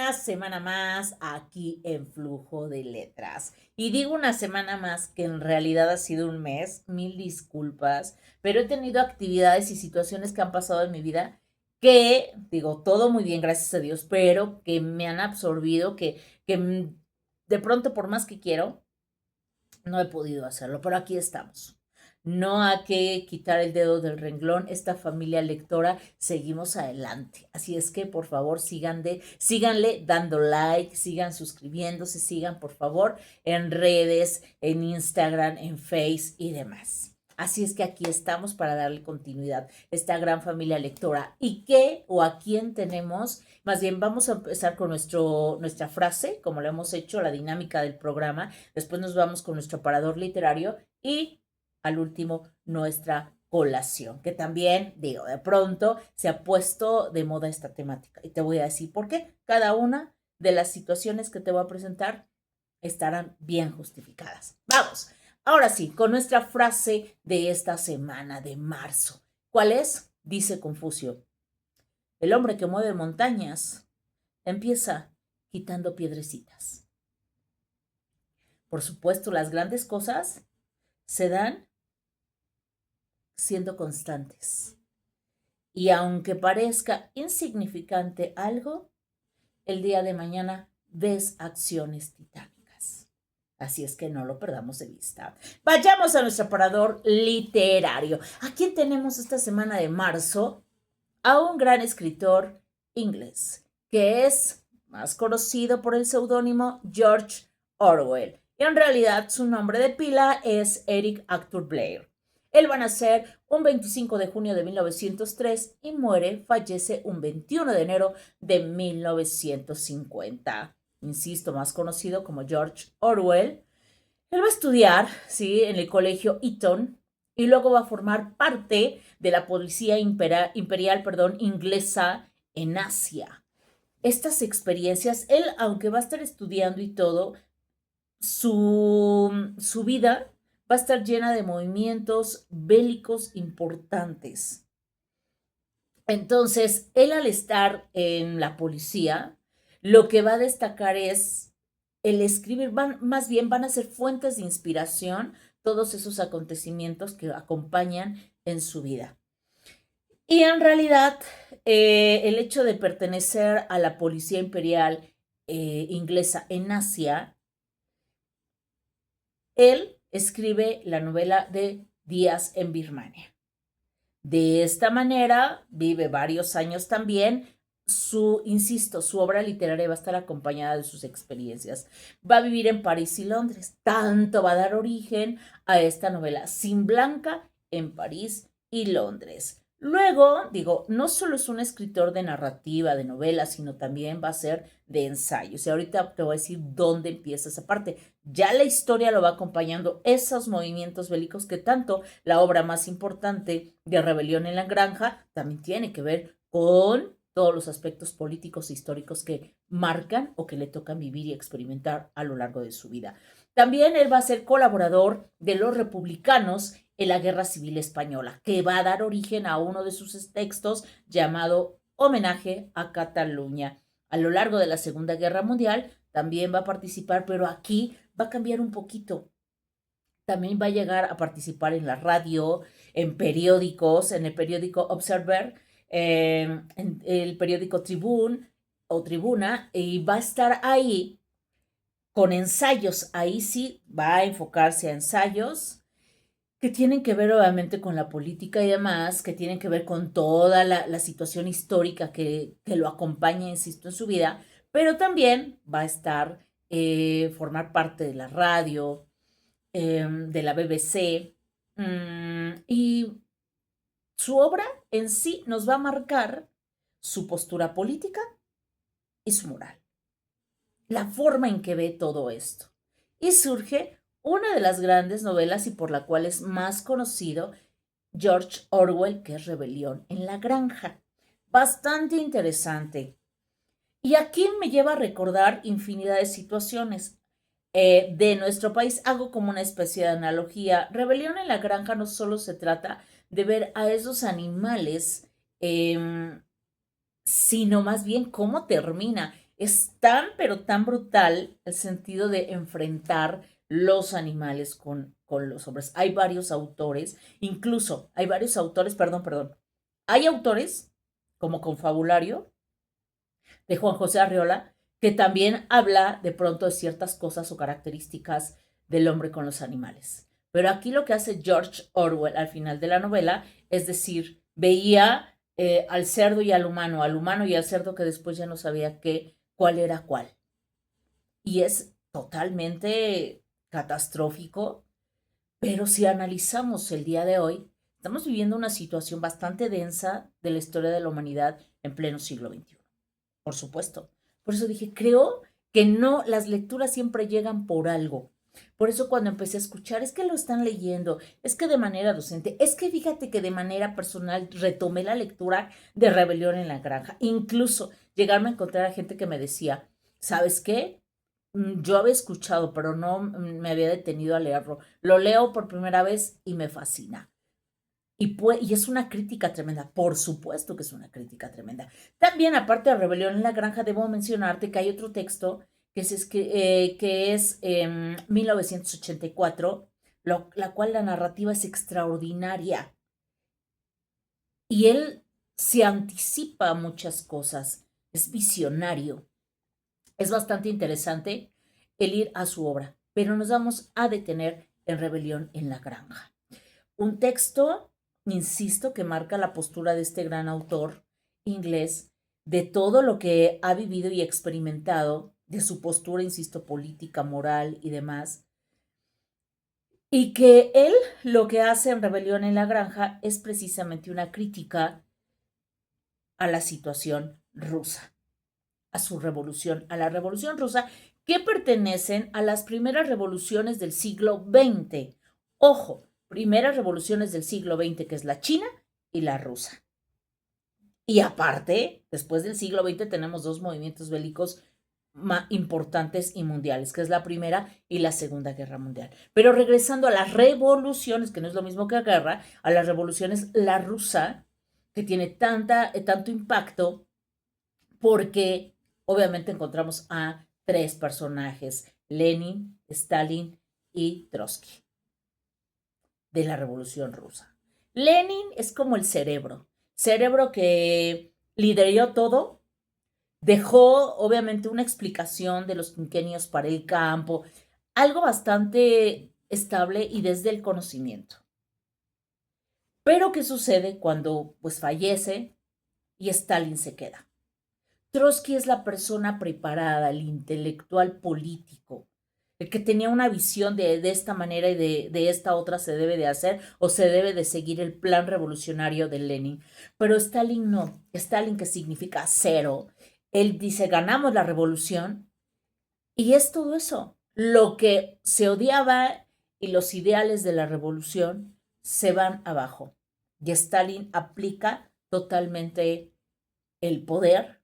una semana más aquí en Flujo de Letras. Y digo una semana más que en realidad ha sido un mes, mil disculpas, pero he tenido actividades y situaciones que han pasado en mi vida que, digo, todo muy bien, gracias a Dios, pero que me han absorbido, que de pronto por más que quiero, no he podido hacerlo, pero aquí estamos. No hay que quitar el dedo del renglón. Esta familia lectora, seguimos adelante. Así es que, por favor, síganle dando like, sigan suscribiéndose, sigan, por favor, en redes, en Instagram, en Face y demás. Así es que aquí estamos para darle continuidad a esta gran familia lectora. ¿Y qué o a quién tenemos? Más bien, vamos a empezar con nuestra frase, como lo hemos hecho, la dinámica del programa. Después nos vamos con nuestro parador literario y al último nuestra colación, que también, digo, de pronto se ha puesto de moda esta temática. Y te voy a decir por qué. Cada una de las situaciones que te voy a presentar estarán bien justificadas. Vamos, ahora sí, con nuestra frase de esta semana de marzo. ¿Cuál es? Dice Confucio: el hombre que mueve montañas empieza quitando piedrecitas. Por supuesto, las grandes cosas se dan siendo constantes. Y aunque parezca insignificante algo, el día de mañana ves acciones titánicas. Así es que no lo perdamos de vista. Vayamos a nuestro parador literario. ¿A quién tenemos esta semana de marzo? A un gran escritor inglés, que es más conocido por el seudónimo George Orwell. Y en realidad su nombre de pila es Eric Arthur Blair. Él va a nacer un 25 de junio de 1903 y fallece un 21 de enero de 1950. Insisto, más conocido como George Orwell. Él va a estudiar, ¿sí?, en el colegio Eton y luego va a formar parte de la policía imperial, inglesa en Asia. Estas experiencias, él, aunque va a estar estudiando y todo, su vida va a estar llena de movimientos bélicos importantes. Entonces, él al estar en la policía, lo que va a destacar es el escribir, más bien van a ser fuentes de inspiración todos esos acontecimientos que acompañan en su vida. Y en realidad, el hecho de pertenecer a la policía imperial inglesa en Asia, él escribe la novela de Días en Birmania. De esta manera, vive varios años también. Insisto, su obra literaria va a estar acompañada de sus experiencias. Va a vivir en París y Londres. Tanto va a dar origen a esta novela, Sin Blanca, en París y Londres. Luego, digo, no solo es un escritor de narrativa, de novelas, sino también va a ser de ensayos. Y ahorita te voy a decir dónde empieza esa parte. Ya la historia lo va acompañando, esos movimientos bélicos que tanto la obra más importante de Rebelión en la Granja también tiene que ver con todos los aspectos políticos e históricos que marcan o que le tocan vivir y experimentar a lo largo de su vida. También él va a ser colaborador de los republicanos en la Guerra Civil Española, que va a dar origen a uno de sus textos llamado Homenaje a Cataluña. A lo largo de la Segunda Guerra Mundial también va a participar, pero aquí va a cambiar un poquito. También va a llegar a participar en la radio, en periódicos, en el periódico Observer, en el periódico Tribune o Tribuna, y va a estar ahí con ensayos. Ahí sí va a enfocarse a ensayos que tienen que ver obviamente con la política y demás, que tienen que ver con toda la situación histórica que lo acompaña, insisto, en su vida, pero también va a estar, formar parte de la radio, de la BBC, y su obra en sí nos va a marcar su postura política y su moral, la forma en que ve todo esto. Y surge una de las grandes novelas y por la cual es más conocido George Orwell, que es Rebelión en la Granja. Bastante interesante. Y aquí me lleva a recordar infinidad de situaciones de nuestro país. Hago como una especie de analogía. Rebelión en la Granja no solo se trata de ver a esos animales, sino más bien cómo termina. Es tan, pero tan brutal el sentido de enfrentar los animales con los hombres. Hay varios autores, incluso hay varios autores, perdón, hay autores como Confabulario de Juan José Arriola, que también habla de pronto de ciertas cosas o características del hombre con los animales. Pero aquí lo que hace George Orwell al final de la novela, es decir, veía al cerdo y al humano y al cerdo que después ya no sabía cuál era cuál. Y es totalmente catastrófico, pero si analizamos el día de hoy, estamos viviendo una situación bastante densa de la historia de la humanidad en pleno siglo XXI. Por supuesto. Por eso dije, creo que no, las lecturas siempre llegan por algo. Por eso cuando empecé a escuchar, es que lo están leyendo, es que de manera docente, es que fíjate que de manera personal retomé la lectura de Rebelión en la Granja. Incluso llegarme a encontrar a gente que me decía, ¿sabes qué? Yo había escuchado, pero no me había detenido a leerlo. Lo leo por primera vez y me fascina. Y es una crítica tremenda, por supuesto que es una crítica tremenda. También, aparte de Rebelión en la Granja, debo mencionarte que hay otro texto que es 1984, la cual la narrativa es extraordinaria. Y él se anticipa a muchas cosas, es visionario. Es bastante interesante el ir a su obra, pero nos vamos a detener en Rebelión en la Granja. Un texto, insisto, que marca la postura de este gran autor inglés, de todo lo que ha vivido y experimentado, de su postura, insisto, política, moral y demás, y que él lo que hace en Rebelión en la Granja es precisamente una crítica a la situación rusa, a su revolución, a la revolución rusa, que pertenecen a las primeras revoluciones del siglo XX. Ojo, primeras revoluciones del siglo XX, que es la China y la rusa. Y aparte, después del siglo XX tenemos dos movimientos bélicos más importantes y mundiales, que es la Primera y la Segunda Guerra Mundial. Pero regresando a las revoluciones, que no es lo mismo que la guerra, a las revoluciones, la rusa, que tiene tanto impacto, porque obviamente encontramos a tres personajes, Lenin, Stalin y Trotsky, de la Revolución Rusa. Lenin es como el cerebro que lideró todo, dejó obviamente una explicación de los quinquenios para el campo, algo bastante estable y desde el conocimiento. Pero ¿qué sucede cuando pues fallece y Stalin se queda? Trotsky es la persona preparada, el intelectual político, el que tenía una visión de esta manera y de esta otra se debe de hacer o se debe de seguir el plan revolucionario de Lenin. Pero Stalin no, Stalin que significa cero, él dice ganamos la revolución y es todo eso. Lo que se odiaba y los ideales de la revolución se van abajo. Y Stalin aplica totalmente el poder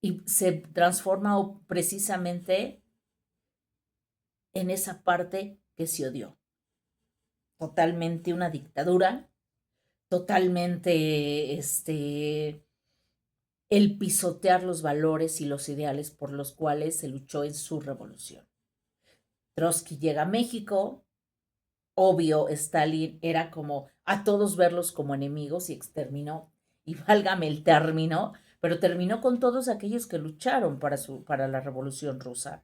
y se transforma precisamente en esa parte que se odió. Totalmente una dictadura, totalmente el pisotear los valores y los ideales por los cuales se luchó en su revolución. Trotsky llega a México, obvio, Stalin era como a todos verlos como enemigos y exterminó, y válgame el término, pero terminó con todos aquellos que lucharon para la revolución rusa,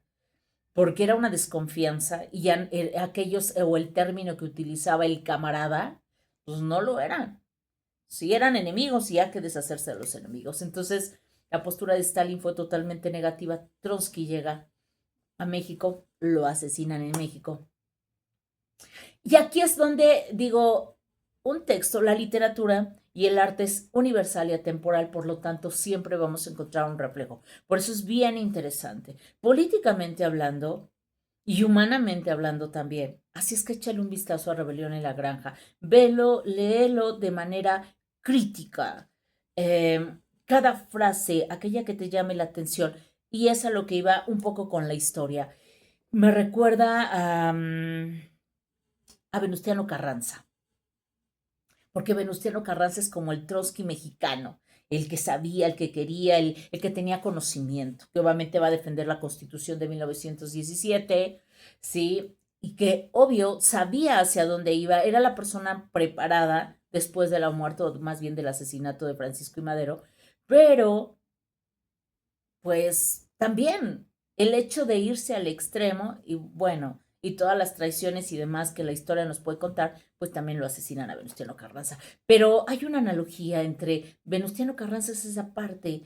porque era una desconfianza y ya aquellos o el término que utilizaba el camarada, pues no lo eran. Si eran enemigos y hay que deshacerse de los enemigos. Entonces, la postura de Stalin fue totalmente negativa. Trotsky llega a México, lo asesinan en México. Y aquí es donde digo, un texto, la literatura y el arte es universal y atemporal, por lo tanto siempre vamos a encontrar un reflejo. Por eso es bien interesante. Políticamente hablando y humanamente hablando también. Así es que échale un vistazo a Rebelión en la Granja. Velo, léelo de manera crítica. Cada frase, aquella que te llame la atención. Y es a lo que iba un poco con la historia. Me recuerda a Venustiano Carranza, porque Venustiano Carranza es como el Trotsky mexicano, el que sabía, el que quería, el que tenía conocimiento, que obviamente va a defender la Constitución de 1917, ¿sí? Y que, obvio, sabía hacia dónde iba, era la persona preparada después de la muerte, o más bien del asesinato de Francisco y Madero, pero, pues, también el hecho de irse al extremo, y bueno, y todas las traiciones y demás que la historia nos puede contar, pues también lo asesinan a Venustiano Carranza. Pero hay una analogía entre Venustiano Carranza es esa parte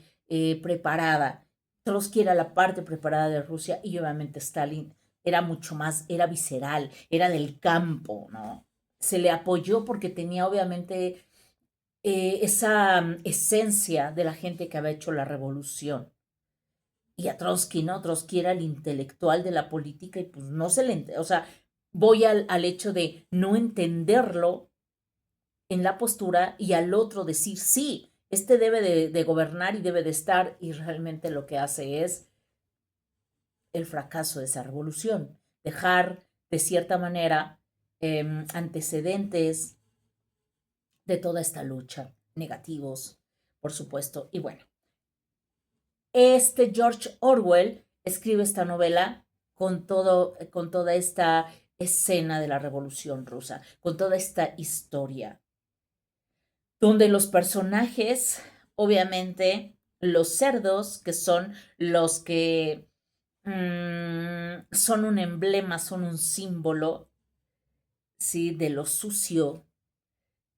preparada, Trotsky era la parte preparada de Rusia y obviamente Stalin era mucho más, era visceral, era del campo, ¿no? Se le apoyó porque tenía obviamente esa esencia de la gente que había hecho la revolución. Y a Trotsky, ¿no? Trotsky era el intelectual de la política y pues no se le, o sea, voy al hecho de no entenderlo en la postura y al otro decir, sí, este debe de gobernar y debe de estar, y realmente lo que hace es el fracaso de esa revolución, dejar de cierta manera antecedentes de toda esta lucha, negativos, por supuesto. Y bueno, George Orwell escribe esta novela con toda esta escena de la Revolución Rusa, con toda esta historia, donde los personajes, obviamente, los cerdos, que son los que son un emblema, son un símbolo, ¿sí? De lo sucio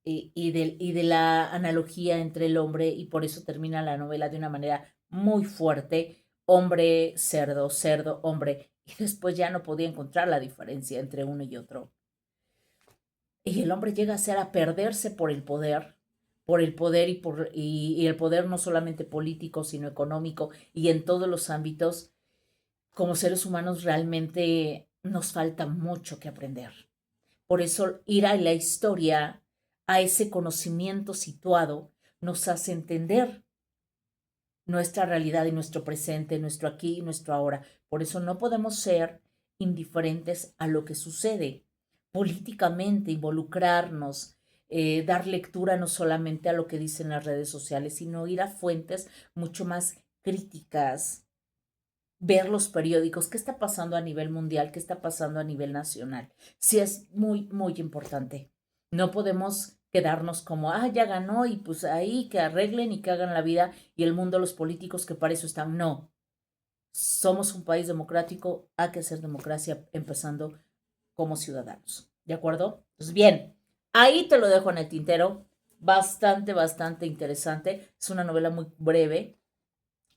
y de la analogía entre el hombre, y por eso termina la novela de una manera muy fuerte, hombre, cerdo, cerdo, hombre, y después ya no podía encontrar la diferencia entre uno y otro. Y el hombre llega a ser a perderse por el poder y el poder no solamente político, sino económico y en todos los ámbitos. Como seres humanos realmente nos falta mucho que aprender. Por eso ir a la historia, a ese conocimiento situado, nos hace entender nuestra realidad y nuestro presente, nuestro aquí y nuestro ahora. Por eso no podemos ser indiferentes a lo que sucede políticamente, involucrarnos, dar lectura no solamente a lo que dicen las redes sociales, sino ir a fuentes mucho más críticas, ver los periódicos, qué está pasando a nivel mundial, qué está pasando a nivel nacional. Sí es muy, muy importante. No podemos quedarnos como, ya ganó y pues ahí que arreglen y que hagan la vida y el mundo, los políticos que para eso están. No, somos un país democrático, hay que hacer democracia empezando como ciudadanos. ¿De acuerdo? Pues bien, ahí te lo dejo en el tintero. Bastante, bastante interesante. Es una novela muy breve,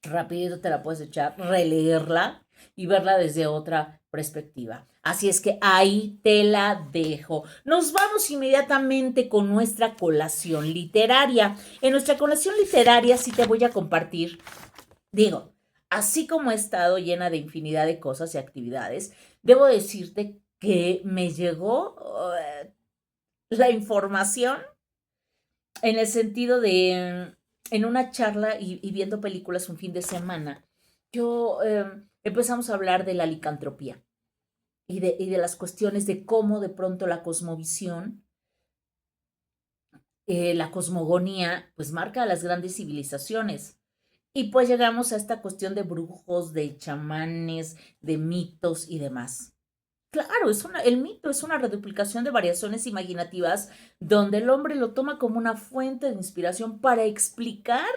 rapidito te la puedes echar, releerla y verla desde otra perspectiva. Así es que ahí te la dejo. Nos vamos inmediatamente con nuestra colación literaria. En nuestra colación literaria sí te voy a compartir, digo, así como he estado llena de infinidad de cosas y actividades, debo decirte que me llegó la información en el sentido de, en una charla y viendo películas un fin de semana, yo empezamos a hablar de la licantropía y de las cuestiones de cómo de pronto la cosmovisión, la cosmogonía, pues marca a las grandes civilizaciones. Y pues llegamos a esta cuestión de brujos, de chamanes, de mitos y demás. Claro, el mito es una reduplicación de variaciones imaginativas donde el hombre lo toma como una fuente de inspiración para explicar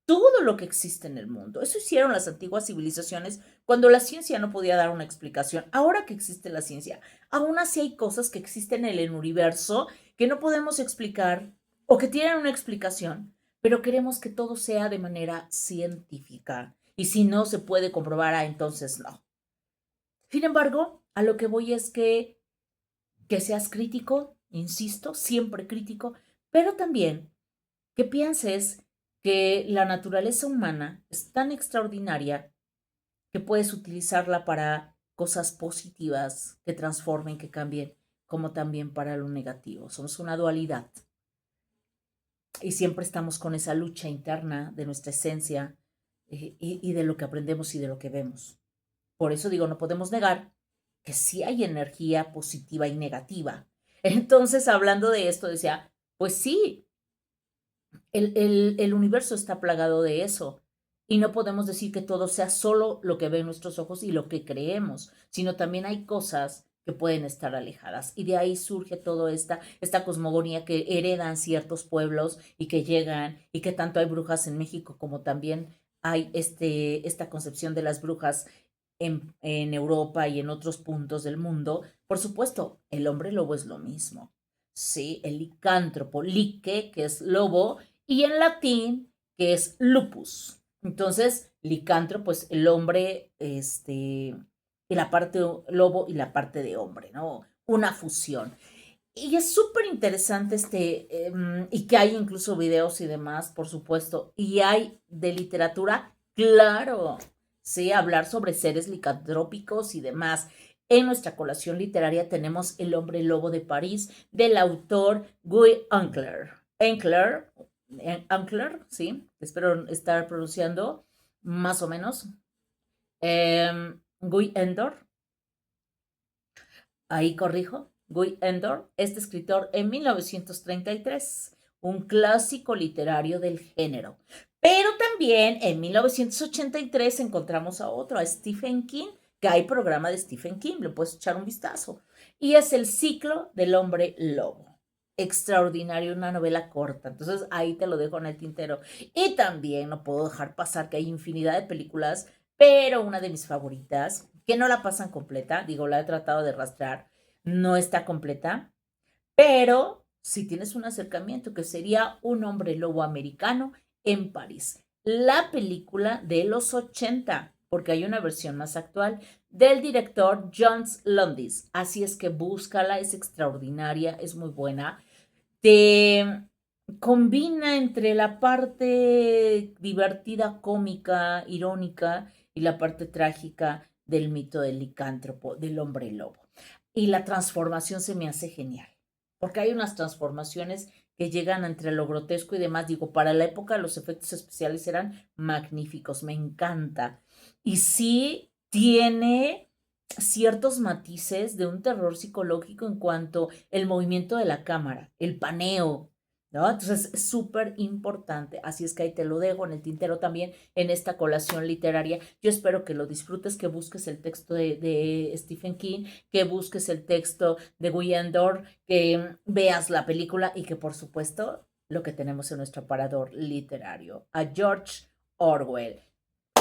todo lo que existe en el mundo. Eso hicieron las antiguas civilizaciones cuando la ciencia no podía dar una explicación. Ahora que existe la ciencia, aún así hay cosas que existen en el universo que no podemos explicar o que tienen una explicación, pero queremos que todo sea de manera científica. Y si no se puede comprobar, entonces no. Sin embargo, a lo que voy es que seas crítico, insisto, siempre crítico, pero también que pienses que la naturaleza humana es tan extraordinaria que puedes utilizarla para cosas positivas que transformen, que cambien, como también para lo negativo. Somos una dualidad y siempre estamos con esa lucha interna de nuestra esencia y de lo que aprendemos y de lo que vemos. Por eso digo, no podemos negar que sí hay energía positiva y negativa. Entonces, hablando de esto, decía, pues sí, el universo está plagado de eso. Y no podemos decir que todo sea solo lo que ven nuestros ojos y lo que creemos, sino también hay cosas que pueden estar alejadas. Y de ahí surge toda esta cosmogonía que heredan ciertos pueblos y que llegan, y que tanto hay brujas en México como también hay esta concepción de las brujas en Europa y en otros puntos del mundo. Por supuesto, el hombre lobo es lo mismo. Sí, el licántropo, lique, que es lobo, y en latín, que es lupus. Entonces, licántropo es el hombre, y la parte lobo y la parte de hombre, ¿no? Una fusión. Y es súper interesante y que hay incluso videos y demás, por supuesto, y hay de literatura, claro, sí, hablar sobre seres licantrópicos y demás. En nuestra colación literaria tenemos El hombre lobo de París, del autor Guy Ancler. Ancler, sí, espero estar pronunciando más o menos. Guy Endor, ahí corrijo, Guy Endor, este escritor en 1933, un clásico literario del género. Pero también en 1983 encontramos a otro, a Stephen King, que hay programa de Stephen King, le puedes echar un vistazo. Y es El ciclo del hombre lobo. Extraordinario, una novela corta. Entonces ahí te lo dejo en el tintero. Y también no puedo dejar pasar que hay infinidad de películas, pero una de mis favoritas, que no la pasan completa, digo, la he tratado de rastrear, no está completa, pero si tienes un acercamiento que sería Un hombre lobo americano en París. La película de los 80, porque hay una versión más actual, del director John Landis. Así es que búscala, es extraordinaria, es muy buena. Te combina entre la parte divertida, cómica, irónica y la parte trágica del mito del licántropo, del hombre lobo. Y la transformación se me hace genial, porque hay unas transformaciones que llegan entre lo grotesco y demás. Digo, para la época los efectos especiales eran magníficos, me encanta. Y sí tiene ciertos matices de un terror psicológico en cuanto el movimiento de la cámara, el paneo, ¿no? Entonces es súper importante. Así es que ahí te lo dejo en el tintero también en esta colación literaria. Yo espero que lo disfrutes, que busques el texto de Stephen King, que busques el texto de Guy Endor, que veas la película y que por supuesto lo que tenemos en nuestro aparador literario, a George Orwell.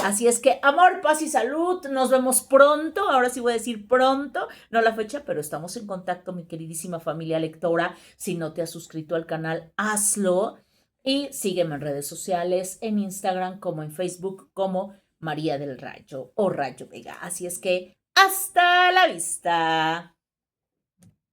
Así es que amor, paz y salud, nos vemos pronto, ahora sí voy a decir pronto, no la fecha, pero estamos en contacto, mi queridísima familia lectora. Si no te has suscrito al canal, hazlo y sígueme en redes sociales, en Instagram como en Facebook como María del Rayo o Rayo Vega. Así es que hasta la vista.